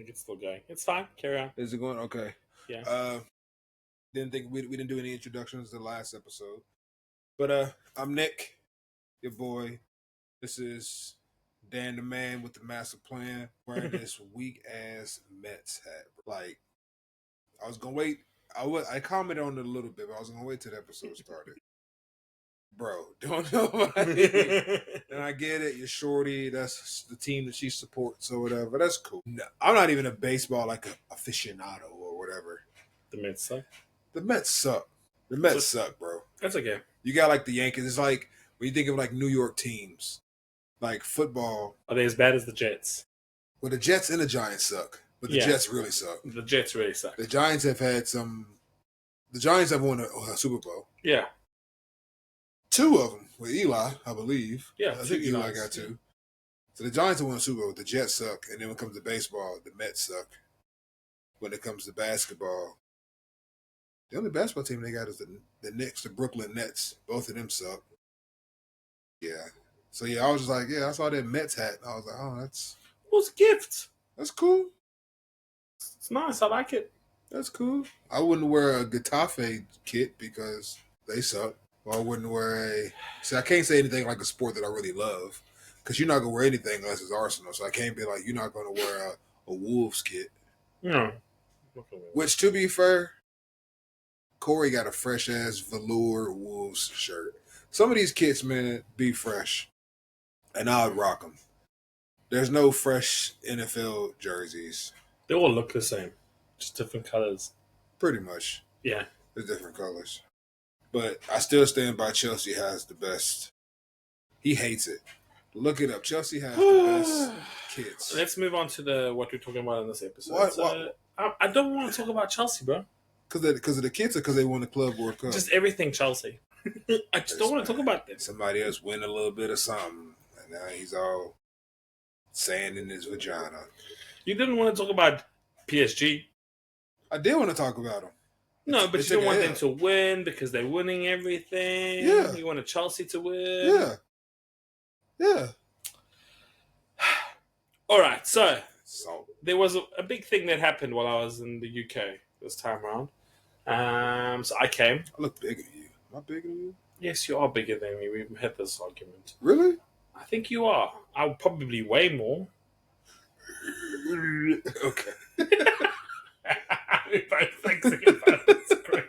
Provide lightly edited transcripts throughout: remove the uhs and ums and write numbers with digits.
think it's still going. It's fine. Carry on. Is it going? Okay. Yeah. Didn't think we didn't do any introductions the last episode. But I'm Nick, your boy. This is Dan the man with the master plan, wearing this weak ass Mets hat. Like, I was gonna wait. I commented on it a little bit, but I was gonna wait till the episode started. Bro, don't know. And I get it. You're shorty. That's the team that she supports or whatever. That's cool. No, I'm not even a baseball aficionado or whatever. The Mets suck. The Mets suck. The Mets suck, bro. That's okay. You got like the Yankees. It's like when you think of like New York teams, like football. Are they as bad as the Jets? Well, the Jets and the Giants suck, but the Jets really suck. The Jets really suck. The Giants have had some. The Giants have won a Super Bowl. Yeah. 2 of them with Eli, I believe. Yeah, I think Eli got 2. So the Giants have won a Super Bowl. The Jets suck, and then when it comes to baseball, the Mets suck. When it comes to basketball, the only basketball team they got is the Knicks, the Brooklyn Nets. Both of them suck. Yeah. So yeah, I was just like, I saw that Mets hat. And I was like, oh, that's. It was a gift. That's cool. It's nice. I like it. That's cool. I wouldn't wear a Getafe kit because they suck. Or I wouldn't wear See, I can't say anything like a sport that I really love because you're not gonna wear anything unless it's Arsenal. So I can't be like, you're not gonna wear a Wolves kit. No. Which, to be fair, Corey got a fresh ass velour Wolves shirt. Some of these kits, man, be fresh, and I'd rock them. There's no fresh NFL jerseys. They all look the same, just different colors. Pretty much. Yeah. There's different colors. But I still stand by Chelsea has the best. He hates it. Look it up. Chelsea has the best kits. Let's move on to what we're talking about in this episode. What? I don't want to talk about Chelsea, bro. Because of the kids or because they won the Club World Cup? Just everything Chelsea. I just don't want to talk about them. Somebody else win a little bit of something. And now he's all sand in his vagina. You didn't want to talk about PSG. I did want to talk about them. No, but you don't want them to win because they're winning everything. Yeah. You wanted Chelsea to win. Yeah. All right, so there was a big thing that happened while I was in the UK this time around. So I came. I look bigger than you. Am I bigger than you? Yes, you are bigger than me. We've had this argument. Really? I think you are. I'll probably weigh more. Okay. We're both thinking about this. Great.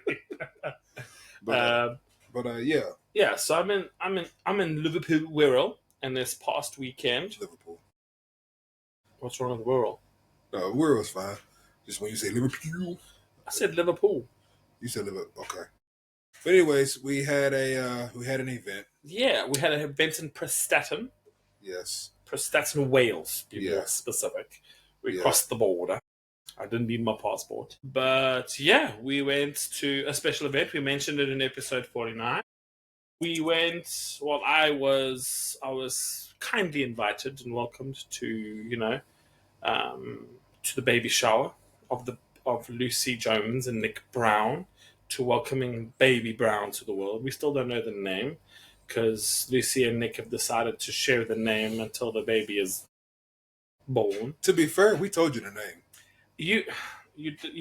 Yeah. Yeah, so I'm in Liverpool, Wirral, and this past weekend. Liverpool. What's wrong with Wirral? No, Wirral's fine. Just when you say Liverpool. I said Liverpool. You said Liverpool. Okay. But anyways, we had an event. Yeah, we had an event in Prestatyn. Yes. Prestatyn, Wales, to be more specific. We crossed the border. I didn't need my passport. But yeah, we went to a special event. We mentioned it in episode 49. We went, I was kindly invited and welcomed to, to the baby shower of Lucy Jones and Nick Brown, to welcoming baby Brown to the world. We still don't know the name because Lucy and Nick have decided to share the name until the baby is born. To be fair, we told you the name. You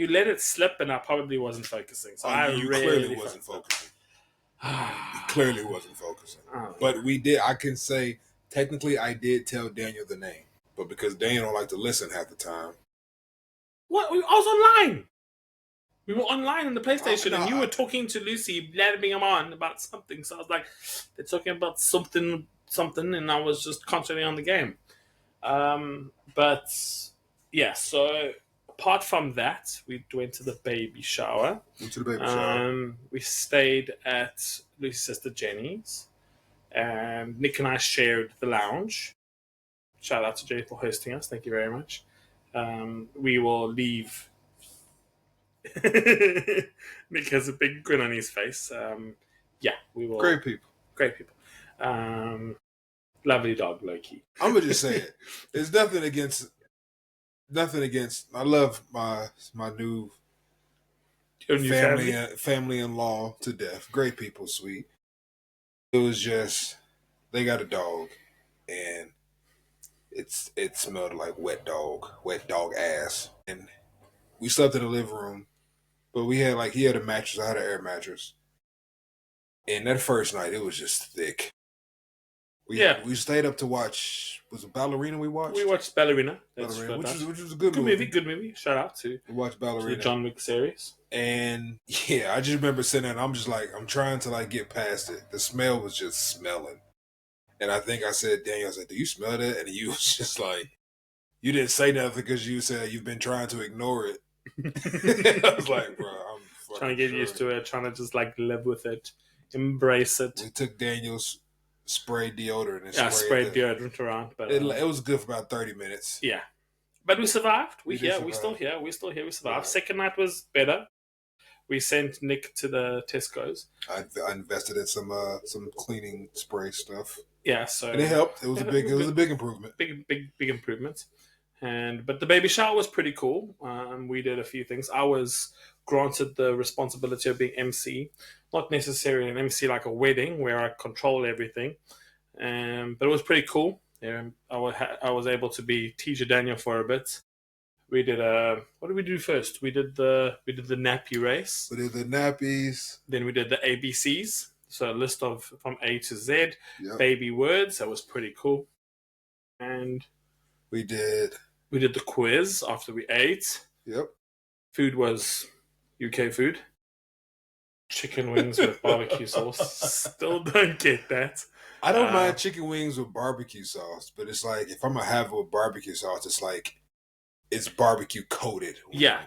let it slip, and I probably wasn't focusing. So you clearly wasn't focusing. You clearly wasn't focusing. But we did. I can say technically, I did tell Daniel the name, but because Daniel don't like to listen half the time. What? I was online. We were online on the PlayStation, and you were talking to Lucy, letting him on about something. So I was like, they're talking about something, and I was just concentrating on the game. But yeah, so apart from that, we went to the baby shower. We stayed at Lucy's sister Jenny's, and Nick and I shared the lounge. Shout out to Jenny for hosting us. Thank you very much. We will leave. Nick has a big grin on his face. We will. Great people. Lovely dog, Loki. I'm gonna just say it. There's nothing against. I love my new family-in-law to death. Great people, sweet. It was just they got a dog, and it smelled like wet dog ass. And we slept in the living room, but he had a mattress, I had an air mattress. And that first night it was just thick. We stayed up to watch, was it Ballerina we watched? We watched Ballerina. Which was a good movie. Good movie. Shout out to we watched Ballerina. To the John Wick series. And yeah, I just remember sitting there and I'm just like, I'm trying to like get past it. The smell was just smelling. And I think I said, Daniel, I said, do you smell that? And you was just like, you didn't say nothing because you said you've been trying to ignore it. I was like, bro, I'm trying to get used to it, trying to just like live with it, embrace it. We took Daniel's spray deodorant and sprayed deodorant around. But it was good for about 30 minutes. Yeah. But we survived. We're still here. We survived. Yeah. Second night was better. We sent Nick to the Tesco's. I invested in some cleaning spray stuff. Yeah, so and it helped. It was a big improvement. Big improvement. But the baby shower was pretty cool. We did a few things. I was granted the responsibility of being MC, not necessarily an MC like a wedding where I control everything, but it was pretty cool. Yeah, I was able to be teacher Daniel for a bit. We did what did we do first? We did the nappy race. We did the nappies. Then we did the ABCs. So a list of from A to Z, yep. Baby words. That was pretty cool. And we did the quiz after we ate. Yep. Food was UK food. Chicken wings with barbecue sauce. Still don't get that. I don't mind chicken wings with barbecue sauce, but it's like if I'm gonna have it with barbecue sauce, it's like it's barbecue coated wings. Yeah,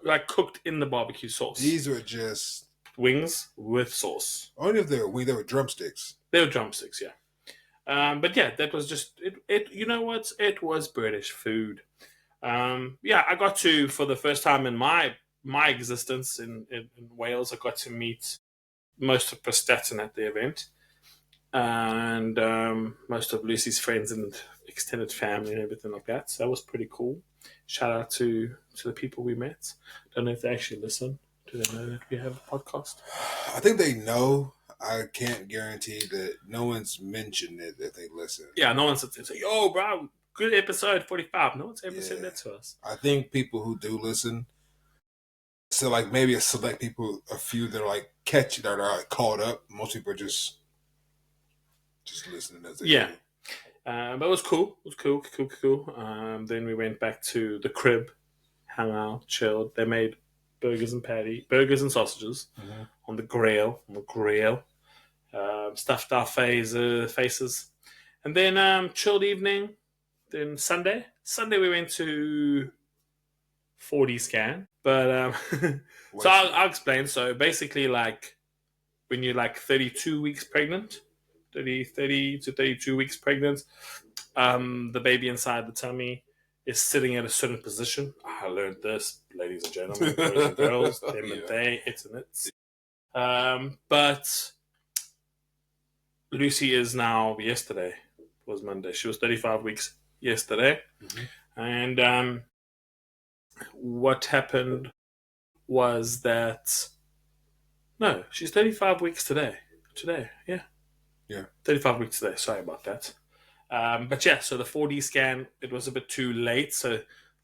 like cooked in the barbecue sauce. These are just wings with sauce. Only if they were drumsticks. They were drumsticks, yeah. But yeah, that was just it. You know what? It was British food. Yeah, I got to, for the first time in my existence in Wales, I got to meet most of Prestatyn at the event, and most of Lucy's friends and extended family and everything like that. So that was pretty cool. Shout out to the people we met. Don't know if they actually listen. Do they know that we have a podcast? I think they know. I can't guarantee that no one's mentioned it that they listen. Yeah, no one's say, "Yo, bro, good episode 45." No one's ever said that to us. I think people who do listen, so like maybe a select people, a few that are like catch that are like caught up. Most people are just listening as they go. But it was cool. It was cool. Then we went back to the crib, hung out, chilled. They made burgers and sausages on the grill. Stuffed our faces. And then chilled evening. Then Sunday we went to 4D scan. But so I'll explain. So basically, like when you're like 32 weeks pregnant, 30 to 32 weeks pregnant, the baby inside the tummy is sitting at a certain position. I learned this, ladies and gentlemen, boys and girls, them and they, it's and it's. But Lucy is now, yesterday was Monday, she was 35 weeks yesterday. And what happened was that, no, she's 35 weeks today, yeah. 35 weeks today, sorry about that. But yeah, so the 4D scan, it was a bit too late, so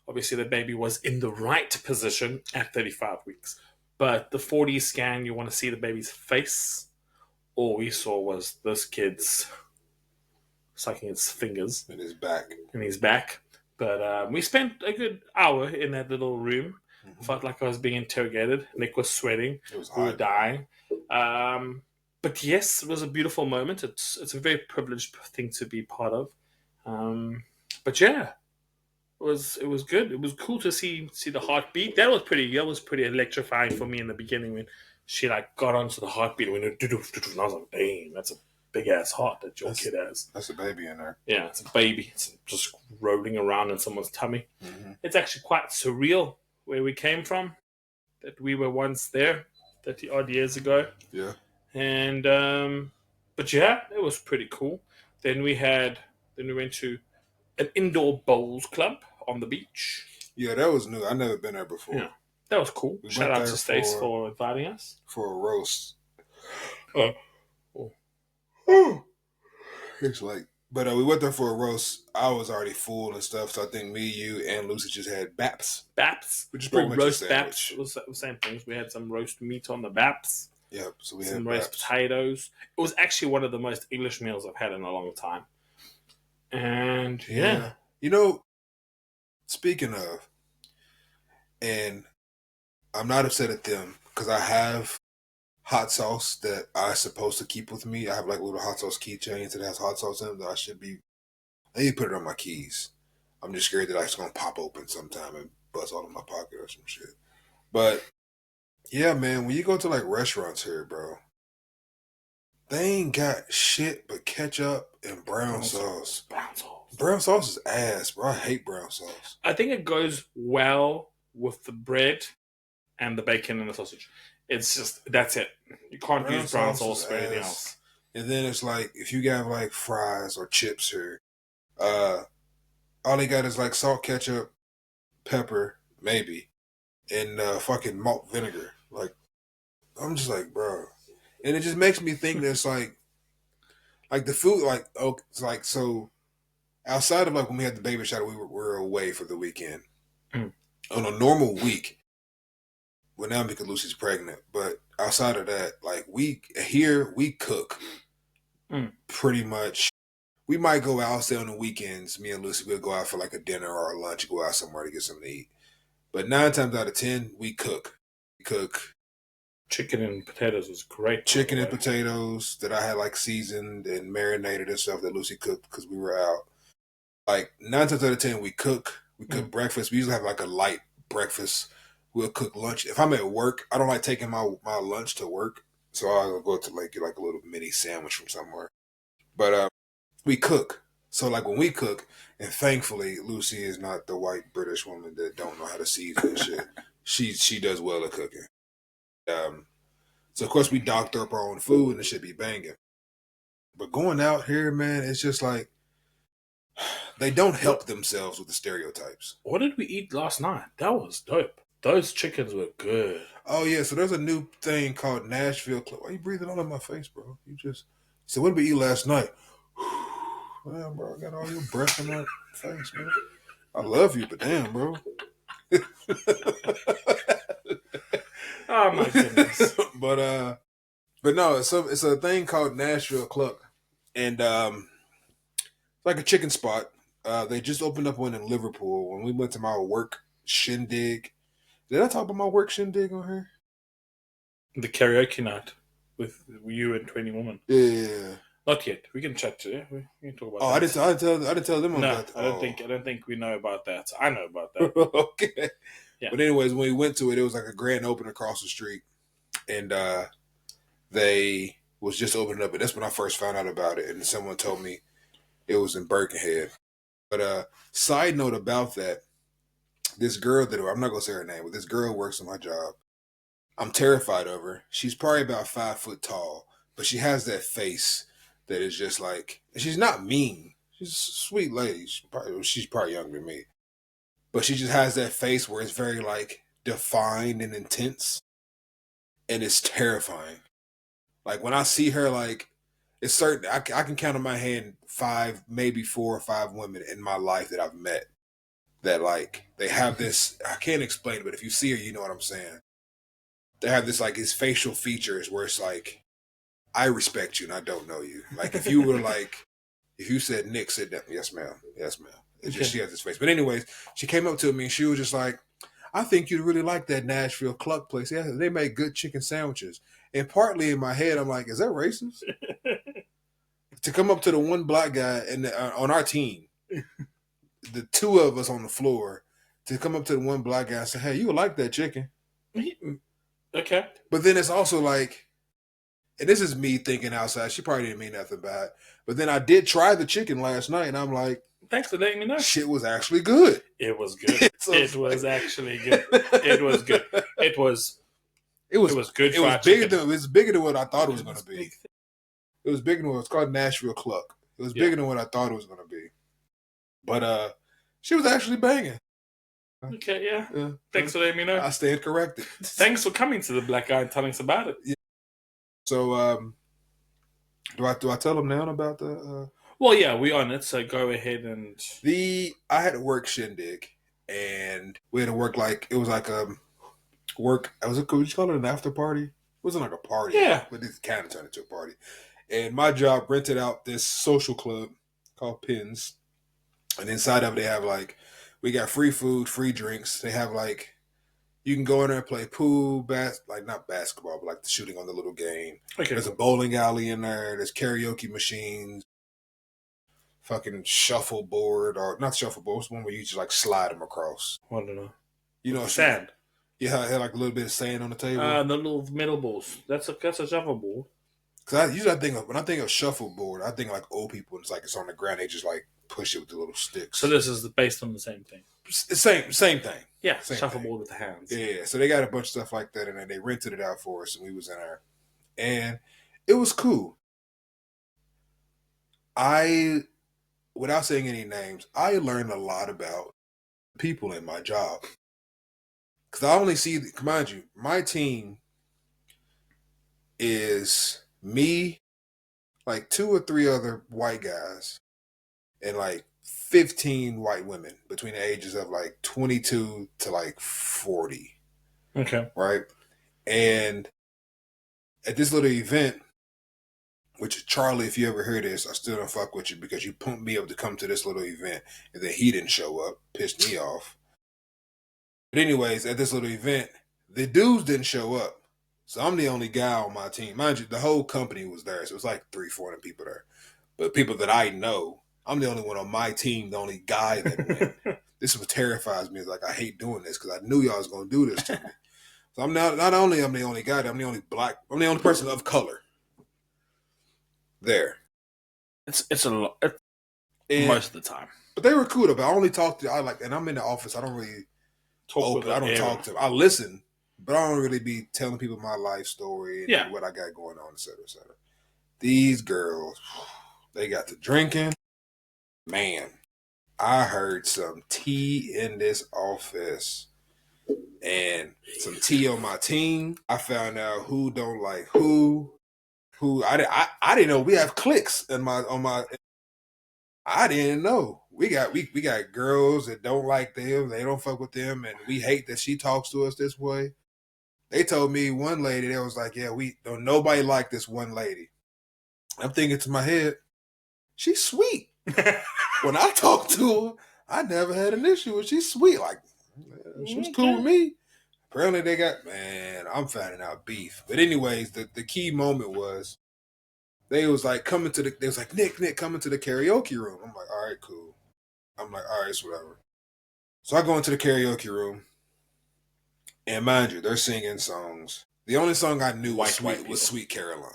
obviously the baby was in the right position at 35 weeks. But the 4D scan, you want to see the baby's face. All we saw was this kid's sucking his fingers. In his back. But we spent a good hour in that little room. I felt like I was being interrogated. Nick was sweating. We were dying. But yes, it was a beautiful moment. It's a very privileged thing to be part of. But yeah, it was good. It was cool to see the heartbeat. That was pretty electrifying for me in the beginning when she like got onto the heartbeat and went, and I was like, dang, that's a big ass heart that your kid has. That's a baby in there. Yeah, it's a baby. It's just rolling around in someone's tummy. It's actually quite surreal where we came from. That we were once there 30 odd years ago. Yeah. And but yeah, it was pretty cool. Then we went to an indoor bowls club on the beach. Yeah, that was new. I've never been there before. Yeah, that was cool. Shout out to Stace for inviting us for a roast. It's like But we went there for a roast. I was already full and stuff, so I think me, you, and Lucy just had baps. Baps, which is pretty much roast a baps. sandwich. It was the same things. We had some roast meat on the baps. Yep. So we some had roast baps. potatoes. It was actually one of the most English meals I've had in a long time. And yeah. You know, speaking of, and I'm not upset at them because I have hot sauce that I'm supposed to keep with me. I have like little hot sauce keychains that has hot sauce in them that I need to put it on my keys. I'm just scared that it's going to pop open sometime and bust all in my pocket or some shit. But yeah, man, when you go to like restaurants here, bro, they ain't got shit but ketchup and brown sauce. Brown sauce is ass, bro. I hate brown sauce. I think it goes well with the bread and the bacon and the sausage. It's just, that's it. You can't use brown sauce for anything else. And then it's like, if you got like fries or chips here, all they got is like salt, ketchup, pepper, maybe, and fucking malt vinegar. Like, I'm just like, bro. And it just makes me think that it's like the food, like, oh, it's like, so outside of like when we had the baby shower, we were away for the weekend. Mm. On a normal week, well, now because Lucy's pregnant, but outside of that, like we cook pretty much. We might go out, say on the weekends, me and Lucy will go out for like a dinner or a lunch, go out somewhere to get something to eat. But 9 times out of 10, we cook. We cook. Chicken and potatoes was great. Chicken and potatoes that I had like seasoned and marinated and stuff that Lucy cooked because we were out. Like 9 times out of 10, we cook. We cook breakfast. We usually have like a light breakfast. We'll cook lunch. If I'm at work, I don't like taking my lunch to work, so I'll go to like get like a little mini sandwich from somewhere. But we cook. So like when we cook, and thankfully Lucy is not the white British woman that don't know how to season and shit. She does well at cooking. So of course we doctor up our own food and it should be banging. But going out here, man, it's just like they don't help themselves with the stereotypes. What did we eat last night? That was dope. Those chickens were good. Oh yeah, so there's a new thing called Nashville Club. Why are you breathing all in my face, bro? So what did we eat last night? Damn, bro, I got all your breath in my face, man. I love you, but damn, bro. Oh my goodness. but no, it's a thing called Nashville Club, and it's like a chicken spot. They just opened up one in Liverpool. When we went to my work shindig, did I talk about my work shindig on here? The karaoke night with you and 20 women. Yeah. Not yet. We can chat to it. We can talk about. Oh, that. I didn't tell them about that. I don't think we know about that. I know about that. Okay. Yeah. But anyways, when we went to it was like a grand opening across the street, and they was just opening up. But that's when I first found out about it, and someone told me it was in Birkenhead. But side note about that, this girl that I'm not gonna say her name, but this girl works on my job. I'm terrified of her. She's probably about 5 foot tall, but she has that face that is just like, she's not mean. She's a sweet lady. She's probably younger than me. But she just has that face where it's very like defined and intense. And it's terrifying. Like when I see her, like it's certain, I can count on my hand 5, maybe 4 or 5 women in my life that I've met that like, they have this, I can't explain it, but if you see her, you know what I'm saying. They have this like his facial features where it's like, I respect you and I don't know you. Like if you were like, if you said, Nick, sit down. Yes, ma'am. Yes, ma'am. It's just, she has this face. But anyways, she came up to me and she was just like, I think you'd really like that Nashville Cluck place. Yeah, they make good chicken sandwiches. And partly in my head, I'm like, is that racist? To come up to the one black guy on our team, the 2 of us on the floor, to come up to the one black guy and say, hey, you would like that chicken. Okay. But then it's also like, and this is me thinking outside. She probably didn't mean nothing by it. But then I did try the chicken last night, and I'm like, thanks for letting me know. Shit was actually good. It was good. It was actually good. It was good. It was good. It was bigger than what I thought it was going to be. It was bigger than what it's called Nashville Cluck. It was bigger than what I thought it was going to be. But she was actually banging. Okay, yeah. Thanks for letting me know. I stand corrected. Thanks for coming to the black guy and telling us about it. Yeah. So, do I tell them now about the? Well, yeah, we on it, so go ahead and... I had to work shindig, and we had to work like, it was like work, could you call it an after party? It wasn't like a party, Yeah. but it kind of turned into a party. And my job rented out this social club called Pins. And inside of it, they have like, we got free food, free drinks. They have like, you can go in there and play pool, like not basketball, but like the shooting on the little game. Okay. There's a bowling alley in there. There's karaoke machines, fucking shuffleboard, or not shuffleboard. It's one where you just like slide them across. I don't know. You know, Sand. Yeah, it had like a little bit of sand on the table. The little metal balls. That's a shuffleboard. Cause when I think of shuffleboard, I think of like old people. It's on the ground. They just like push it with the little sticks. So this is based on the same thing. Same thing. Yeah, same shuffleboard thing. with the hands. Yeah, so they got a bunch of stuff like that, and then they rented it out for us, and we was in there, and it was cool. Without saying any names, I learned a lot about people in my job. Because I only see, mind you, my team is me, like 2 or 3 other white guys, and like 15 white women between the ages of like 22 to like 40. Okay. Right? And at this little event, which Charlie, if you ever hear this, I still don't fuck with you because you pumped me up to come to this little event, and then he didn't show up, pissed me off. But anyways, at this little event, the dudes didn't show up. So I'm the only guy on my team. Mind you, the whole company was there. So it was like 300-400 people there. But people that I know, I'm the only one on my team, the only guy that went. This is what terrifies me. It's like, I hate doing this because I knew y'all was going to do this to me. So I'm not only I'm the only guy, I'm the only person of color there. It's a lot. Most of the time. But they were cool though. But I only talk to, and I'm in the office. I don't really talk to them. I listen, but I don't really be telling people my life story and what I got going on, et cetera, et cetera. These girls, they got to drinking. Man, I heard some tea in this office and some tea on my team. I found out who don't like who. I didn't know we have cliques on my. I didn't know we got girls that don't like them. They don't fuck with them, and we hate that she talks to us this way. They told me one lady that was like, "Yeah, we don't nobody like this one lady." I'm thinking to my head, she's sweet. When I talk to her, I never had an issue with. She's sweet, like she was cool with me. Apparently, they got I'm finding out beef. But anyways, the key moment was. They was like, Nick, coming to the karaoke room. I'm like, all right, cool. I'm like, all right, it's whatever. So I go into the karaoke room, and mind you, they're singing songs. The only song I knew was Sweet Caroline.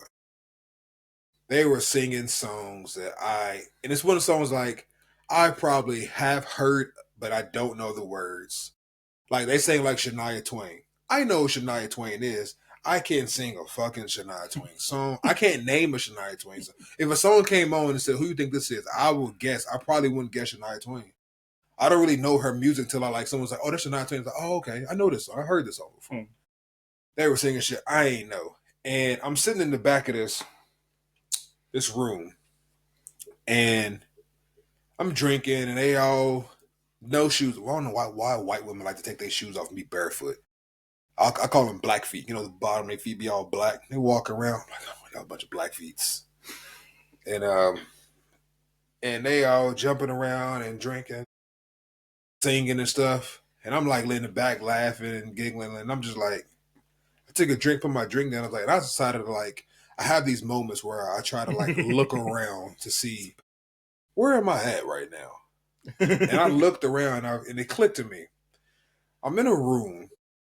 They were singing songs and it's one of the songs like, I probably have heard, but I don't know the words. Like, they sang like Shania Twain. I know who Shania Twain is. I can't sing a fucking Shania Twain song. I can't name a Shania Twain song. If a song came on and said, who you think this is? I will guess. I probably wouldn't guess Shania Twain. I don't really know her music until someone's like, oh, that's Shania Twain. Like, oh, okay. I know this song. I heard this song before. They were singing shit I ain't know. And I'm sitting in the back of this room. And I'm drinking and they all no shoes. Well, I don't know why white women like to take their shoes off and be barefoot. I call them black feet. You know, the bottom of their feet be all black. They walk around like, oh my God, a bunch of black feet. And they all jumping around and drinking, singing and stuff. And I'm like in the back laughing and giggling. And I'm just like, I took a drink, put my drink down. And I decided to I have these moments where I try to look around to see, where am I at right now? And I looked around and it clicked to me. I'm in a room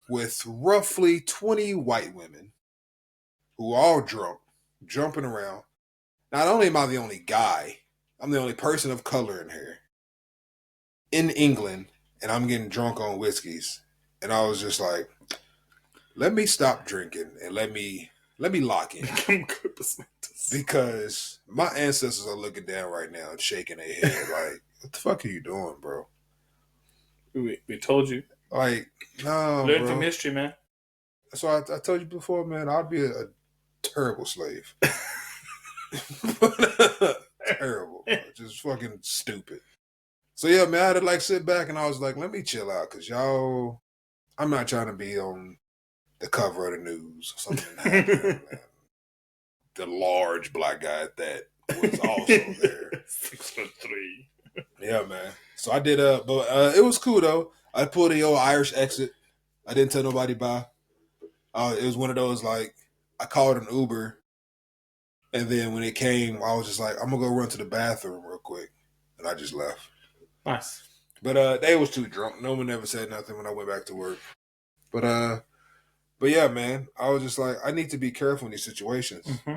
with roughly 20 white women who are all drunk, jumping around. Not only am I the only guy, I'm the only person of color in here. In England, and I'm getting drunk on whiskeys. And I was just like, let me stop drinking and let me lock in. Because my ancestors are looking down right now and shaking their head like, what the fuck are you doing, bro? We told you. Like, no, learn bro. from history, man. So I told you before, man, I'd be a terrible slave. Terrible. Bro. Just fucking stupid. So yeah, man, I had to like sit back and I was like, let me chill out because y'all, I'm not trying to be on the cover of the news or something happened. The large black guy at that was also there. 6'3". Yeah, man. So I did but it was cool though. I pulled the old Irish exit. I didn't tell nobody bye. It was one of those like I called an Uber, and then when it came, I was just like, I'm gonna go run to the bathroom real quick, and I just left. Nice. But they was too drunk. No one ever said nothing when I went back to work. But yeah, man, I was just like, I need to be careful in these situations. Mm-hmm.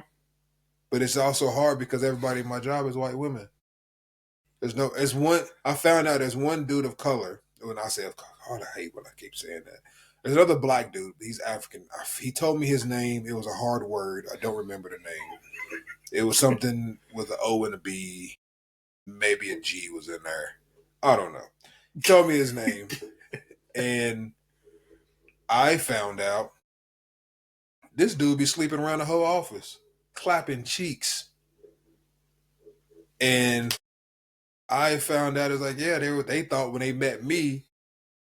But it's also hard because everybody in my job is white women. I found out there's one dude of color. When I say of color, God, I hate when I keep saying that. There's another black dude. He's African. He told me his name. It was a hard word. I don't remember the name. It was something with an O and a B. Maybe a G was in there. I don't know. He told me his name. And I found out this dude be sleeping around the whole office, clapping cheeks. And I found out it's like, yeah, they thought when they met me,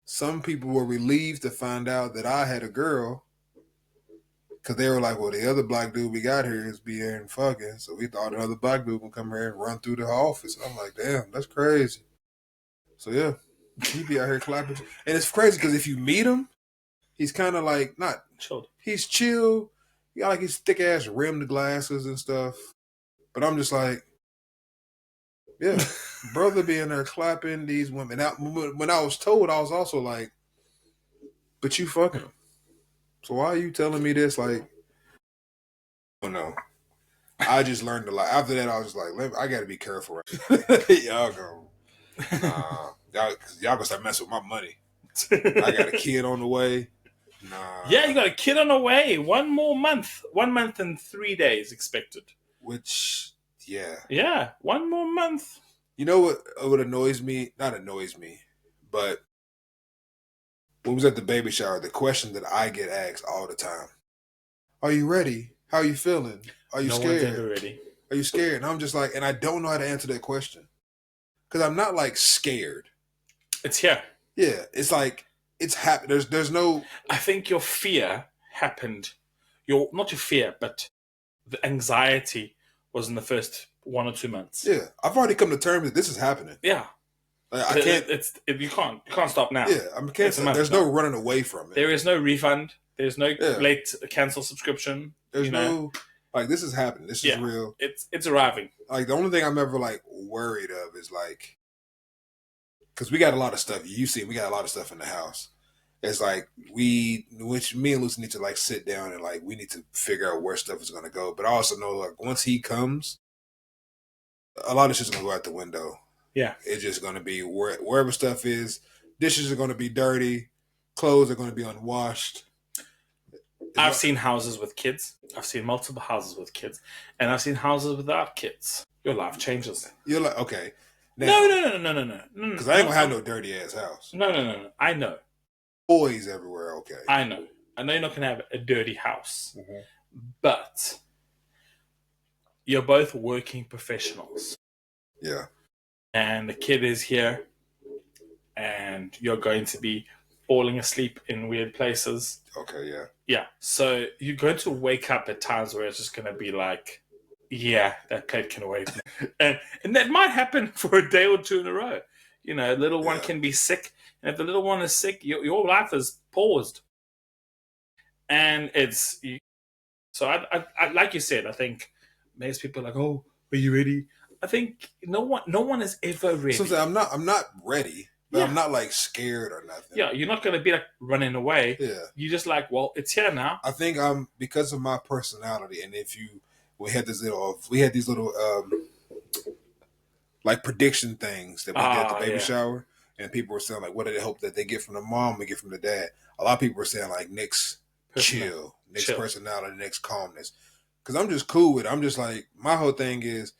some people were relieved to find out that I had a girl. Because they were like, well, the other black dude we got here is being fucking. So we thought another black dude would come here and run through the office. And I'm like, damn, that's crazy. So yeah, he be out here clapping. And it's crazy because if you meet him, he's kind of like, not chilled. He's chill. He got like his thick ass rimmed glasses and stuff. But I'm just like, yeah, brother being there clapping these women. Now, when I was told, I was also like, but you fucking them. So why are you telling me this? Like, oh no. I just learned a lot. After that, I was just like, I got to be careful. Y'all go, nah. Y'all gonna start messing with my money. I got a kid on the way. Nah. Yeah, you got a kid on the way. 1 more month. 1 month and 3 days expected. Which, yeah. Yeah, 1 more month. You know what annoys me? Not annoys me, but when we was at the baby shower, the question that I get asked all the time, are you ready? How are you feeling? Are you scared? No one's ever ready. Are you scared? And I'm just like, and I don't know how to answer that question. Because I'm not like scared. It's here. Yeah, it's like, it's happened. There's no... I think your fear happened. Not your fear, but the anxiety was in the first 1 or 2 months. Yeah, I've already come to terms that this is happening. Yeah. Like, I can't... You can't stop now. Yeah, there's no running away from it. There is no refund. There's no late cancel subscription. There's no... Like, this is happening. This is real. It's arriving. Like, the only thing I'm ever, like, worried of is, like... Because we got a lot of stuff. You see, we got a lot of stuff in the house. It's like, me and Lucy need to, like, sit down and, like, we need to figure out where stuff is going to go. But I also know, like, once he comes, a lot of shit's going to go out the window. Yeah. It's just going to be wherever stuff is. Dishes are going to be dirty. Clothes are going to be unwashed. I've seen houses with kids. I've seen multiple houses with kids. And I've seen houses without kids. Your life changes. You're like, okay. Now, no. Because I ain't going to have no dirty ass house. No. I know. Boys everywhere, okay. I know you're not going to have a dirty house. Mm-hmm. But you're both working professionals. Yeah. And the kid is here. And you're going to be falling asleep in weird places. Okay, yeah. Yeah. So you're going to wake up at times where it's just going to be like, yeah, that plate can wait. and that might happen for a day or two in a row. You know, a little one can be sick. And if the little one is sick, your life is paused. And it's... So, I like you said, I think most people are like, oh, are you ready? I think no one is ever ready. So I'm not ready. But I'm not like scared or nothing. Yeah, you're not going to be like running away. Yeah. You're just like, well, it's here now. I think because of my personality, and we had these little like prediction things that we did at the baby shower, and people were saying like, what do they hope that they get from the mom and get from the dad? A lot of people were saying like Nick's chill, Nick's personality, Nick's calmness. Because I'm just cool with it. I'm just like, my whole thing is,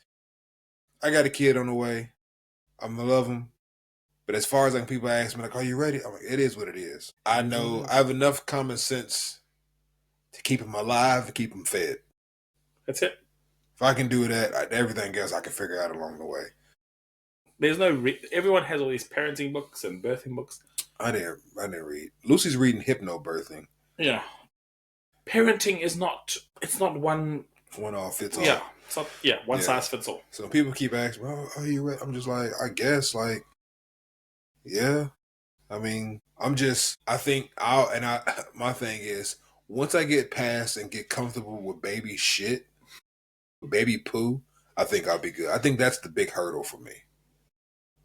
I got a kid on the way. I'm gonna love him. But as far as like people ask me, like, are you ready? I'm like, it is what it is. I know I have enough common sense to keep him alive and keep him fed. That's it. If I can do that, everything else I can figure out along the way. There's no everyone has all these parenting books and birthing books. I didn't read. Lucy's reading hypnobirthing. Yeah, parenting is not. It's not one all fits all. Yeah, it's not. Yeah, one size fits all. So people keep asking, "Oh, are you ready?" I'm just like, I guess, like, yeah. I mean, I think my thing is, once I get past and get comfortable with baby shit, baby poo, I think I'll be good. I think that's the big hurdle for me.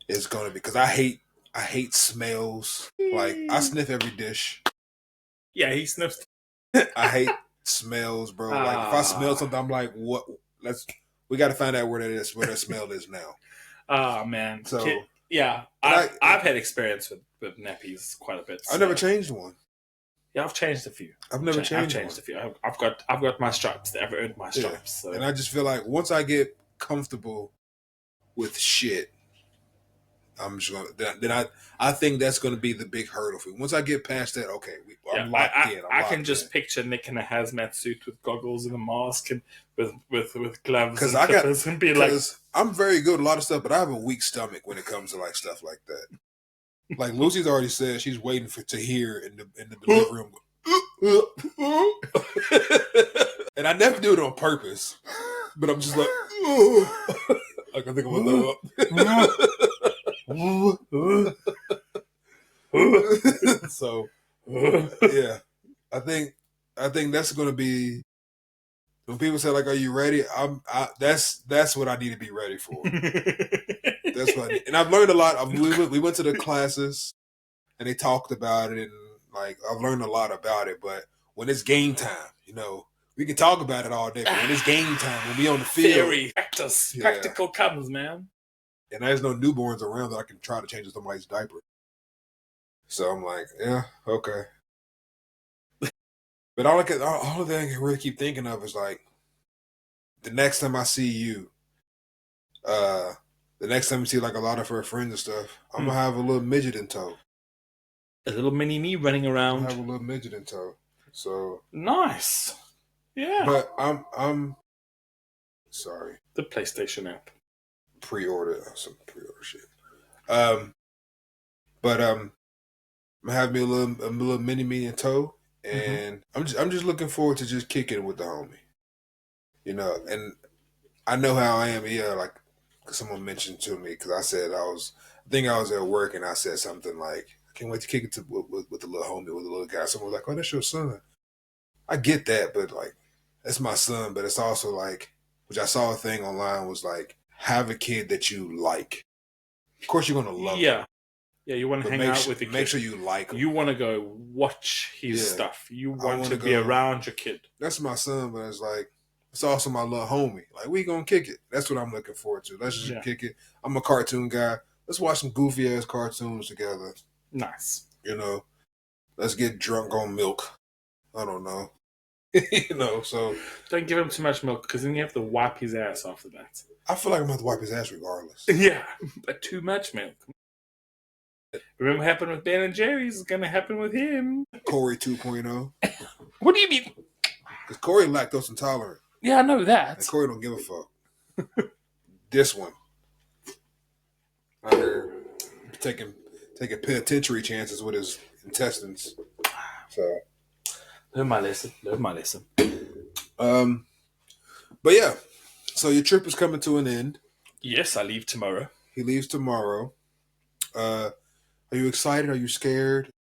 It's going to be, because I hate smells. Like, I sniff every dish. Yeah, he sniffs. I hate smells, bro. Like, if I smell something, I'm like, what? We got to find out where that smell is now. Oh, man. So, yeah, I've had experience with nappies quite a bit. So. I never changed one. Yeah, I've changed a few. I've changed a few. I've got my stripes. I've earned my stripes. So. And I just feel like once I get comfortable with shit, I'm just gonna. I think that's gonna be the big hurdle for me. Once I get past that, okay, I'm locked in. I can just picture Nick in a hazmat suit with goggles and a mask and with gloves and clippers and be like, I'm very good at a lot of stuff, but I have a weak stomach when it comes to like stuff like that. Like Lucy's already said, she's waiting to hear in the delivery room. And I never do it on purpose, but I'm just like, like I think I'm gonna throw up. So yeah, I think that's gonna be when people say like, "Are you ready?" That's what I need to be ready for. That's what I need. And I've learned a lot. We went to the classes and they talked about it, and like I've learned a lot about it. But when it's game time, we can talk about it all day. But when it's game time, when we on the field, theory, practical comes, man. And there's no newborns around that I can try to change somebody's diaper. So I'm like, yeah, okay. But all thing I can really keep thinking of is like, the next time I see you, the next time you see like a lot of her friends and stuff, I'm gonna have a little midget in tow. A little mini me running around. I have a little midget in tow. So nice. Yeah. But I'm sorry. The PlayStation app. Pre-order shit. But I'm gonna have me a little mini me in tow, and I'm just looking forward to just kicking with the homie. And I know how I am. Yeah, like someone mentioned to me because I said I think I was at work and I said something like, "I can't wait to kick it with the little homie, with the little guy." Someone was like, "Oh, that's your son." I get that, but like, that's my son. But it's also like, which I saw a thing online was like, have a kid that you like. Of course, you're gonna love him. Yeah, you want to hang out with your kid. Make sure you like him. You want to go watch his stuff. You want to be around your kid. That's my son, but it's like, it's also my little homie. Like, we gonna kick it. That's what I'm looking forward to. Let's just kick it. I'm a cartoon guy. Let's watch some goofy ass cartoons together. Nice. Let's get drunk on milk. I don't know. So don't give him too much milk because then you have to wipe his ass after that. I feel like I'm gonna have to wipe his ass regardless. Yeah, but too much milk. Remember what happened with Ben and Jerry's is gonna happen with him. Corey 2.0. What do you mean? Because Corey lactose intolerant. Yeah, I know that. And Corey don't give a fuck. This one. Out here taking penitentiary chances with his intestines. So learn my lesson. But yeah. So your trip is coming to an end. Yes, I leave tomorrow. He leaves tomorrow. Are you excited? Are you scared?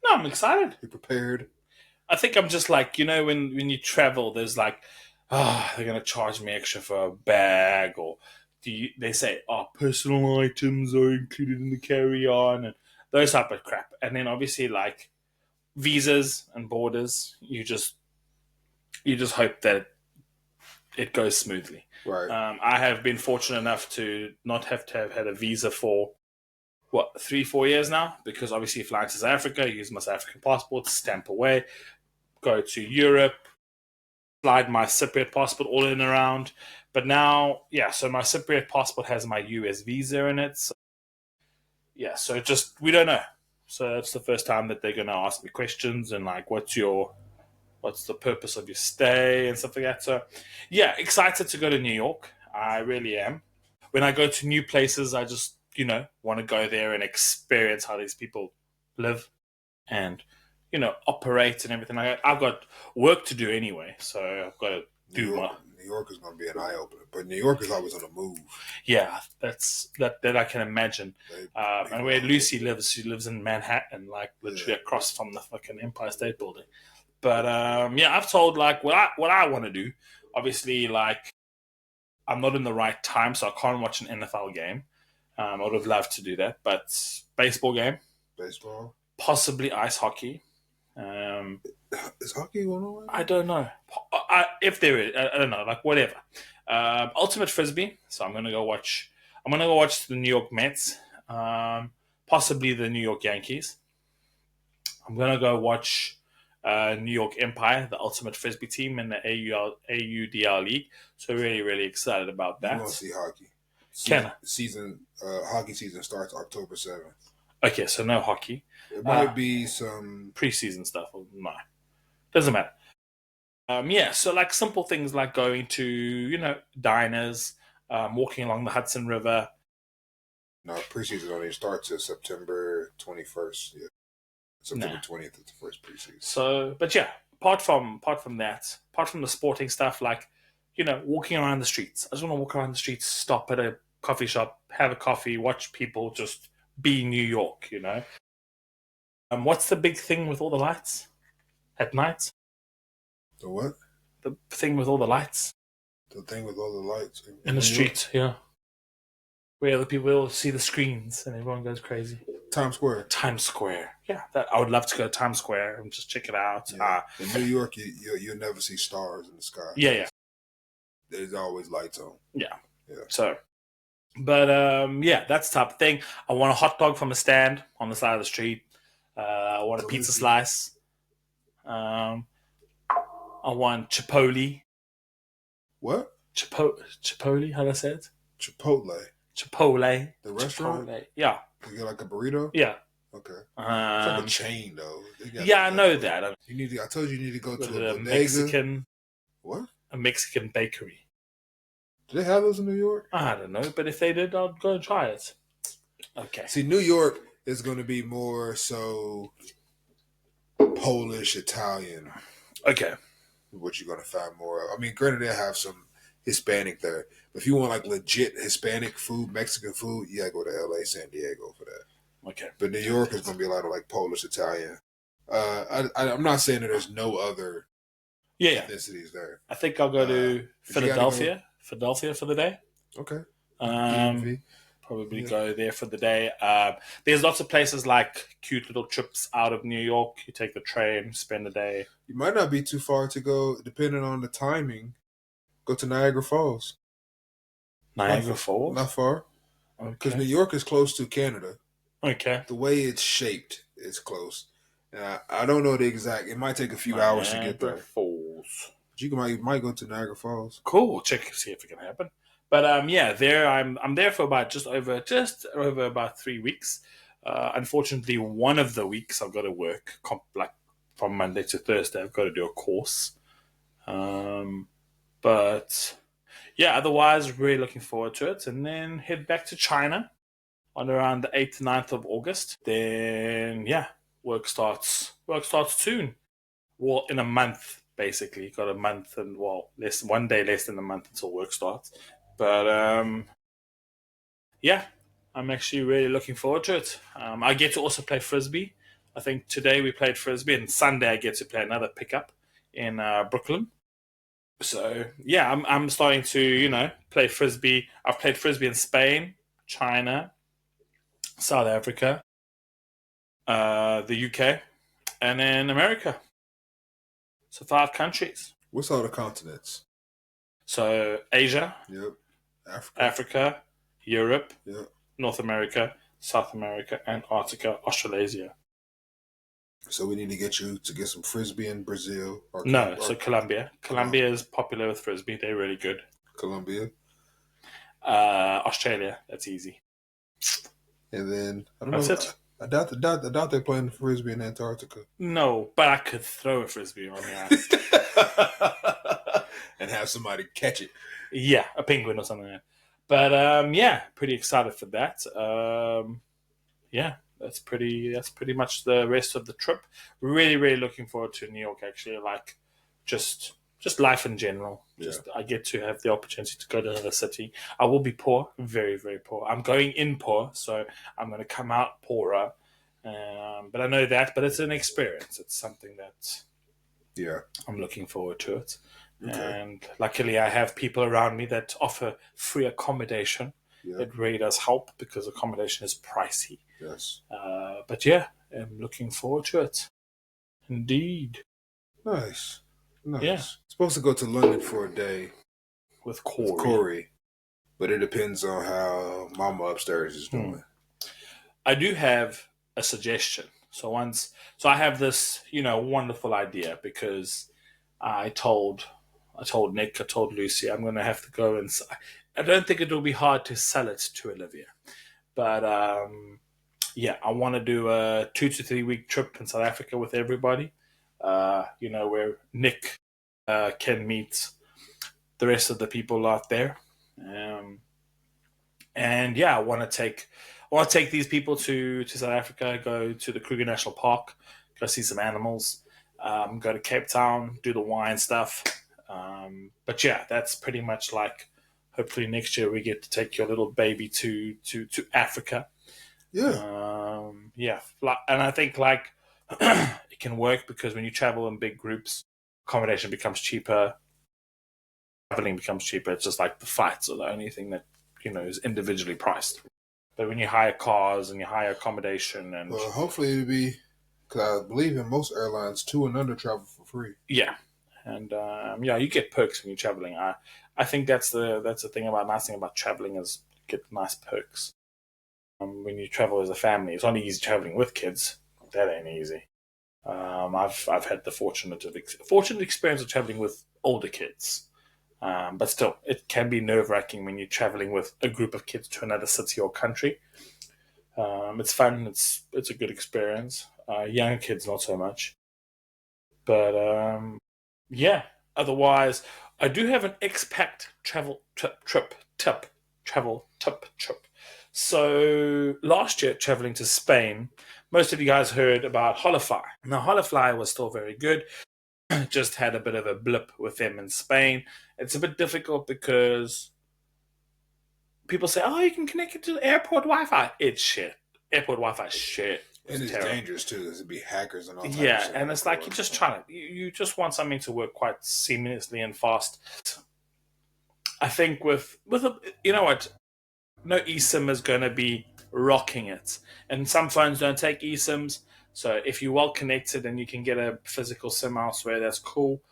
No, I'm excited. You prepared? I think I'm just like, when you travel, there's like, they're going to charge me extra for a bag, or they say, personal items are included in the carry-on, and those type of crap. And then obviously like visas and borders, you just hope that it goes smoothly. Right. I have been fortunate enough to not have had a visa for 3-4 years now, because obviously flying to South Africa, use my South African passport, stamp away, go to Europe, slide my Cypriot passport all in and around. But now, so my Cypriot passport has my US visa in it. So, we don't know. So it's the first time that they're going to ask me questions and like, what's your what's the purpose of your stay and stuff like that. So, yeah, excited to go to New York. I really am. When I go to new places, I just, want to go there and experience how these people live and, operate and everything like that. I've got work to do anyway, so I've got to do my. New York is going to be an eye opener, but New York is always on the move. Yeah, that I can imagine. And where Lucy lives, she lives in Manhattan, like literally across from the fucking Empire State Building. But I've told like what I want to do. Obviously, like I'm not in the right time, so I can't watch an NFL game. I would have loved to do that, but baseball game, possibly ice hockey. Is hockey going on? I don't know. If there is, I don't know. Like whatever. Ultimate frisbee. So I'm gonna go watch. I'm gonna go watch the New York Mets. Possibly the New York Yankees. I'm gonna go watch New York Empire, the ultimate frisbee team in the AUDR league. So really, really excited about that. You want to see hockey? Hockey season starts October 7th. Okay, so no hockey. It might be some preseason stuff. No, doesn't matter. So like simple things like going to diners, walking along the Hudson River. No, preseason only starts at September 21st. Yeah, September 20th is the first preseason. So, but yeah, apart from that, apart from the sporting stuff, like walking around the streets. I just want to walk around the streets, stop at a coffee shop, have a coffee, watch people, just be New York. What's the big thing with all the lights at night? The what? The thing with all the lights. The thing with all the lights in the street, yeah. Where the people will see the screens and everyone goes crazy. Times Square. Yeah, that I would love to go to Times Square and just check it out. Yeah. In New York, you'll never see stars in the sky. Yeah. There's always lights on. Yeah. So, but that's the type of thing. I want a hot dog from a stand on the side of the street. I want a pizza slice. I want Chipotle. What? Chipotle? How do I say it? Chipotle. The restaurant? Chipotle. Yeah. You get like a burrito? Yeah. Okay. It's like a chain though. I know that. I told you need to go to a Mexican. What? A Mexican bakery. Do they have those in New York? I don't know, but if they did, I'll go and try it. Okay. See, New York is going to be more so Polish, Italian. Okay. What you're going to find more of. I mean, granted, they have some Hispanic there. But if you want like legit Hispanic food, Mexican food, you got to go to LA, San Diego for that. Okay. But New York is going to be a lot of like Polish, Italian. I'm not saying that there's no other ethnicities there. I think I'll go to Philadelphia. Philadelphia for the day. Okay. Probably go there for the day. There's lots of places like cute little trips out of New York. You take the train, spend the day. You might not be too far to go, depending on the timing. Go to Niagara Falls. Niagara Falls? Not far. Because New York is close to Canada. Okay. The way it's shaped is close. I don't know the exact. It might take a few hours to get there. Falls. But you might go to Niagara Falls. Cool. Check, see if it can happen. But there I'm there for about just over about 3 weeks. Unfortunately, one of the weeks I've got to work like from Monday to Thursday. I've got to do a course. But yeah, otherwise really looking forward to it, and then head back to China on around the 8th, 9th of August. Then work starts soon. Well, in a month basically. Got a month and one day less than a month until work starts. But I'm actually really looking forward to it. I get to also play frisbee. I think today we played frisbee, and Sunday I get to play another pickup in Brooklyn. So I'm starting to play frisbee. I've played frisbee in Spain, China, South Africa, the UK, and then America. So 5 countries. What's all the continents? So Asia. Yep. Africa, Europe, yep. North America, South America, Antarctica, Australasia. So we need to get you to get some frisbee in Brazil. So Colombia. Colombia is popular with frisbee. They're really good. Colombia. Australia. That's easy. And then That's it. I doubt they're playing frisbee in Antarctica. No, but I could throw a frisbee on the ice. And have somebody catch it. Yeah, a penguin or something like that. But yeah, pretty excited for that. Yeah, that's pretty much the rest of the trip. Really, really looking forward to New York. Actually, like just life in general. Just I get to have the opportunity to go to another city. I will be poor, very, very poor. I'm going in poor, so I'm going to come out poorer. But I know that. But it's an experience. It's something that I'm looking forward to it. Okay. And luckily, I have people around me that offer free accommodation. Yeah. It really does help because accommodation is pricey. Yes. But yeah, I'm looking forward to it. Indeed. Nice. Yeah. Supposed to go to London for a day with Corey. But it depends on how Mama upstairs is doing. I do have a suggestion. So I have this, wonderful idea because I told Nick, I told Lucy, I'm going to have to go and. I don't think it will be hard to sell it to Olivia, but yeah, I want to do a 2 to 3 week trip in South Africa with everybody. Where Nick can meet the rest of the people out there, and yeah, I want to take these people to South Africa, go to the Kruger National Park, go see some animals, go to Cape Town, do the wine stuff. But yeah, that's pretty much like. Hopefully next year we get to take your little baby to Africa. Yeah. Yeah, and I think like it can work because when you travel in big groups, accommodation becomes cheaper, traveling becomes cheaper. It's just like the flights are the only thing that is individually priced. But when you hire cars and you hire accommodation and hopefully it'll be because I believe in most airlines 2 and under travel for free. Yeah. And you get perks when you're traveling. I think that's the nice thing about traveling is you get nice perks. When you travel as a family, it's only easy traveling with kids. That ain't easy. I've had the fortunate experience of traveling with older kids, but still, it can be nerve-wracking when you're traveling with a group of kids to another city or country. It's fun. It's a good experience. Younger kids, not so much. But yeah. Otherwise, I do have an expat travel trip. So last year, traveling to Spain, most of you guys heard about Holify. Now, Holify was still very good. Just had a bit of a blip with them in Spain. It's a bit difficult because people say, "Oh, you can connect it to the airport Wi-Fi." It's shit. Airport Wi-Fi is shit. And it's dangerous too. There's be hackers and all. Yeah, and it's like you're just trying to. You just want something to work quite seamlessly and fast. I think with what, no eSIM is going to be rocking it, and some phones don't take eSIMs. So if you're well connected and you can get a physical SIM elsewhere, that's cool.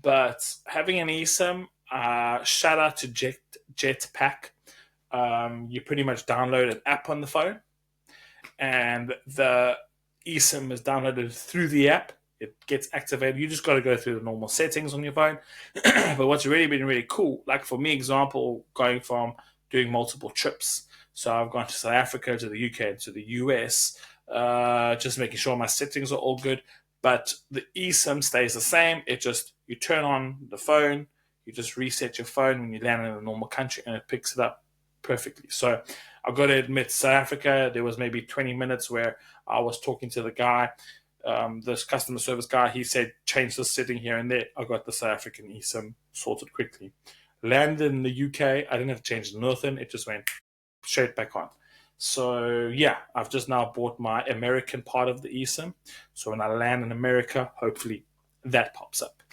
But having an eSIM, shout out to Jetpack. You pretty much download an app on the phone, and the eSIM is downloaded through the app. It gets activated. You just got to go through the normal settings on your phone. But what's really been really cool, like for me, example, going from doing multiple trips. So I've gone to South Africa, to the UK, and to the US, just making sure my settings are all good. But the eSIM stays the same. You turn on the phone, you just reset your phone when you land in a normal country, and it picks it up perfectly. So I've got to admit, South Africa, there was maybe 20 minutes where I was talking to the guy, this customer service guy. He said, change this setting here and there. I got the South African eSIM sorted quickly. Landed in the UK, I didn't have to change nothing. It just went straight back on. So yeah, I've just now bought my American part of the eSIM. So when I land in America, hopefully that pops up.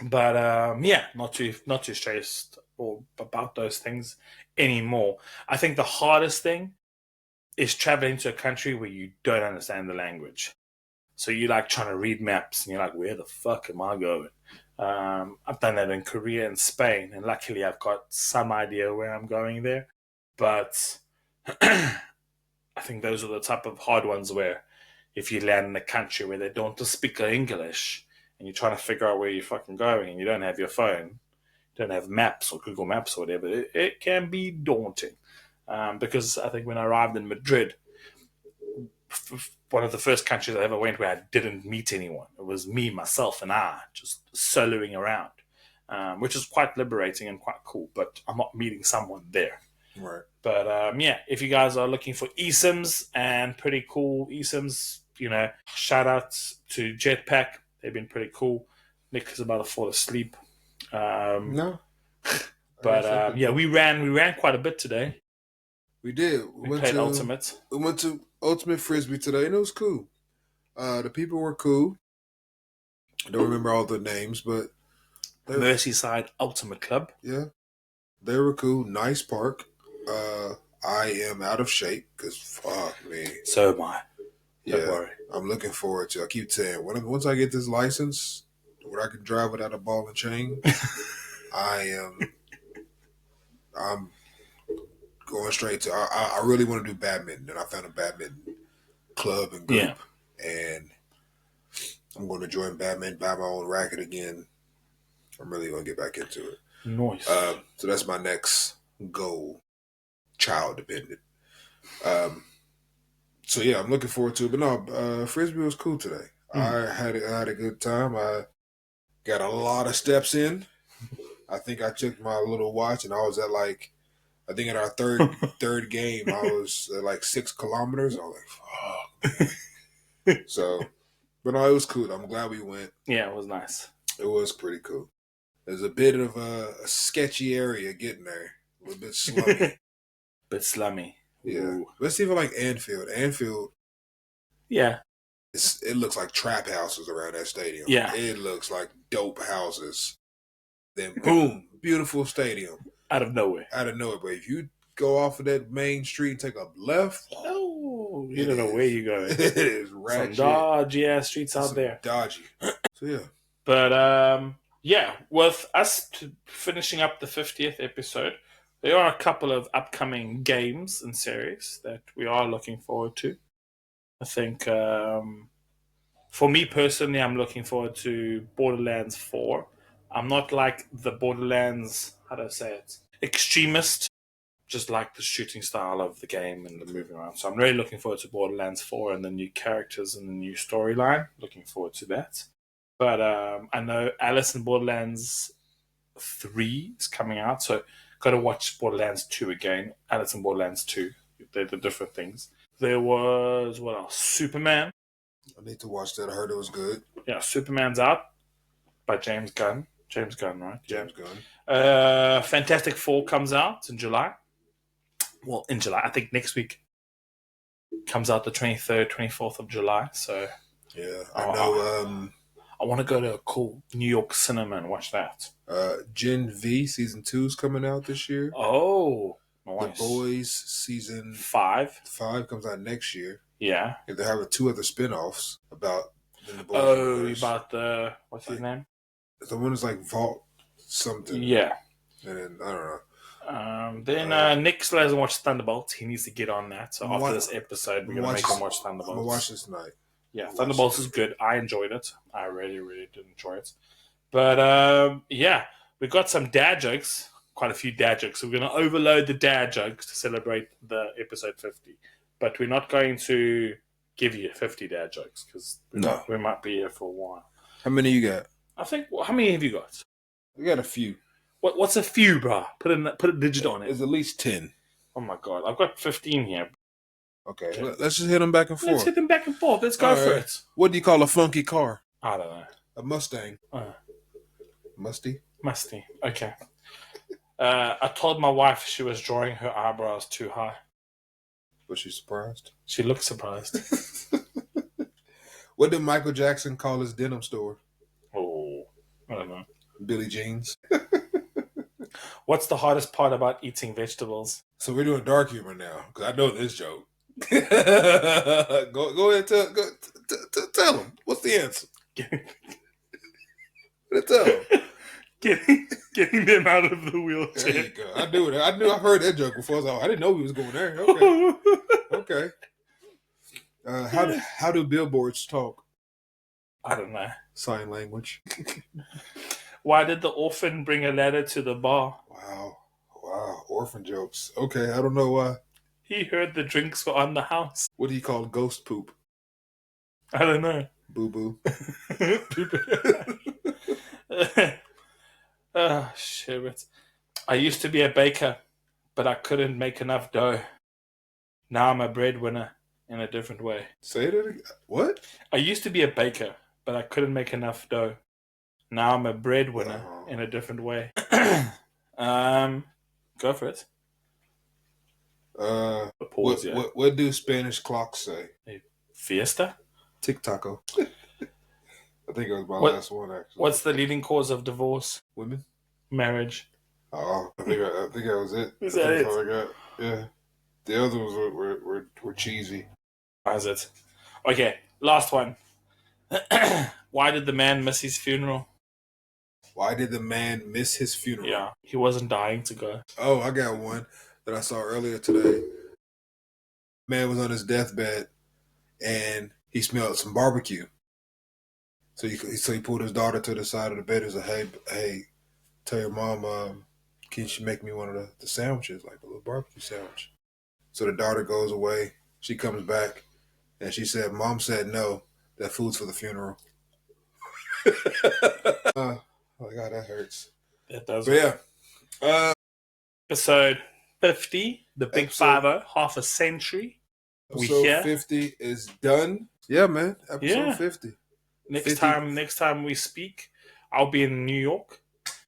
But yeah, not too stressed or about those things anymore. I think the hardest thing is traveling to a country where you don't understand the language. So you're like trying to read maps and you're like, where the fuck am I going? I've done that in Korea and Spain, and luckily I've got some idea where I'm going there. But I think those are the type of hard ones where if you land in a country where they don't speak English and you're trying to figure out where you're fucking going and you don't have your phone, don't have maps or Google Maps or whatever, it can be daunting. Because I think when I arrived in Madrid, one of the first countries I ever went where I didn't meet anyone. It was me, myself, and I just soloing around, which is quite liberating and quite cool. But I'm not meeting someone there. Right. But if you guys are looking for eSIMs and pretty cool eSIMs, shout outs to Jetpack. They've been pretty cool. Nick is about to fall asleep. No. But we ran quite a bit today. We did. We played Ultimate. We went to Ultimate Frisbee today, and it was cool. The people were cool. I don't remember all the names, but Merseyside Ultimate Club. Yeah, they were cool. Nice park. I am out of shape because fuck me. So am I. Don't worry. I'm looking forward to. I keep saying once I get this license, where I can drive without a ball and chain, I'm going straight to. I really want to do badminton, and I found a badminton club and group, and I'm going to join badminton, buy my own racket again. I'm really going to get back into it. Nice. So that's my next goal. Child dependent. So yeah, I'm looking forward to it. But no, Frisbee was cool today. I had a good time. I got a lot of steps in. I think I took my little watch and I was at I think at our third game, I was at 6 kilometers. I was like, fuck. So, but no, it was cool. I'm glad we went. Yeah, it was nice. It was pretty cool. There's a bit of a sketchy area getting there. A little bit slummy. Yeah. Ooh. Let's even like Anfield. Anfield. Yeah. It looks like trap houses around that stadium. Yeah. It looks like dope houses. Then boom, beautiful stadium. Out of nowhere. But if you go off of that main street and take a left, you don't know where you're going. It is ratchet. Some dodgy ass streets out there. Dodgy. So yeah. But with us finishing up the 50th episode, there are a couple of upcoming games and series that we are looking forward to. I think for me personally, I'm looking forward to Borderlands 4. I'm not like the Borderlands, how do I say it, extremist. Just like the shooting style of the game and the moving around. So I'm really looking forward to Borderlands 4 and the new characters and the new storyline. Looking forward to that. But I know Alice in Borderlands 3 is coming out, so got to watch Borderlands 2 again. Alice in Borderlands 2. They're the different things. There was, what else? Superman. I need to watch that. I heard it was good. Yeah, Superman's out by James Gunn. James Gunn, right? James Gunn. Fantastic Four comes out in July. Well, in July. I think next week comes out the 23rd, 24th of July. So yeah, I know. I want to go to a cool New York cinema and watch that. Gen V season 2 is coming out this year. Oh, nice. The Boys season 5 comes out next year. Yeah. And they're having 2 other spin-offs about the Boys universe. About the what's his name? The one is Vault something. Yeah. And then I don't know. Then Nick still hasn't watched Thunderbolts. He needs to get on that. So after this episode, we're gonna make him watch Thunderbolts. I'm gonna watch this tonight. Yeah, Thunderbolts is good. I enjoyed it. I really, really did enjoy it. But we got some dad jokes. Quite a few dad jokes. So we're gonna overload the dad jokes to celebrate the episode 50. But we're not going to give you 50 dad jokes because we might be here for a while. How many you got? I think. How many have you got? We got a few. What's a few, bro? Put a digit on it. There's at least 10. Oh my god, I've got 15 here. Okay. Let's just hit them back and forth. Let's hit them back and forth. Let's go for it. What do you call a funky car? I don't know. A Mustang. Musty. Okay. I told my wife she was drawing her eyebrows too high. Was she surprised? She looked surprised. What did Michael Jackson call his denim store? Oh, I don't know. Billie Jean's. What's the hardest part about eating vegetables? So we're doing dark humor now, because I know this joke. Go ahead, tell him. What's the answer? Tell him. Getting them out of the wheelchair. There you go. I knew it. I've heard that joke before, so I didn't know he was going there. Okay. How do billboards talk? I don't know. Sign language. Why did the orphan bring a ladder to the bar? Wow. Orphan jokes. Okay, I don't know why. He heard the drinks were on the house. What do you call ghost poop? I don't know. Boo-boo. Oh, shit. I used to be a baker, but I couldn't make enough dough. Now I'm a breadwinner in a different way. Say that again. What? I used to be a baker, but I couldn't make enough dough. Now I'm a breadwinner in a different way. Go for it. Pause, what do Spanish clocks say? Fiesta? Tic-taco. I think it was my last one, actually. What's the leading cause of divorce? Women? Marriage. Oh, I think that was it. Is that it? That's all I got. Yeah. The other ones were cheesy. Why is it? Okay, last one. Why did the man miss his funeral? Why did the man miss his funeral? Yeah, he wasn't dying to go. Oh, I got one that I saw earlier today. Man was on his deathbed, and he smelled some barbecue. So he pulled his daughter to the side of the bed and said, hey, tell your mom, can she make me one of the sandwiches, like a little barbecue sandwich? So the daughter goes away. She comes back, and she said, Mom said no. That food's for the funeral. Oh, God, that hurts. That does. But yeah. Episode 50, the Big 50, half a century. Episode 50 is done. Yeah, man. Episode 50. Next time we speak, I'll be in New York.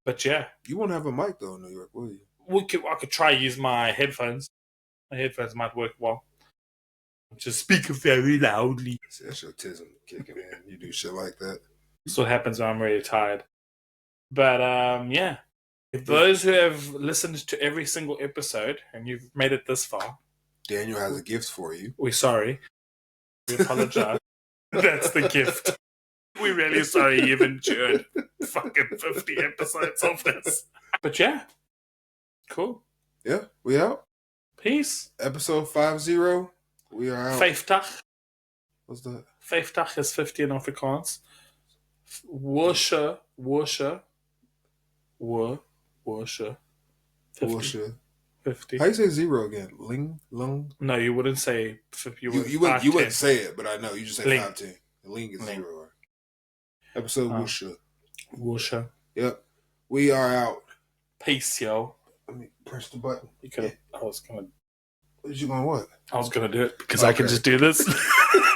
But yeah. You won't have a mic, though, in New York, will you? I could try use my headphones. My headphones might work well. Just speak very loudly. See, that's your tism kicking in. You do shit like that. That's what happens when I'm really tired. But yeah. If those who have listened to every single episode and you've made it this far, Daniel has a gift for you. We're sorry. We apologize. That's the gift. We're really sorry you've endured fucking 50 episodes of this. But yeah. Cool. Yeah, we out. Peace. Episode 50. We are out. 50. What's that? 50 is 50 in Afrikaans. Worsha. 50. How you say zero again? Lung? No, you wouldn't say. You wouldn't say it, but I know you just say 510. Ling is zero. Episode Woosha. Yep. We are out. Peace, yo. Let me press the button. You could. I was gonna. What? I was gonna do it because I can just do this.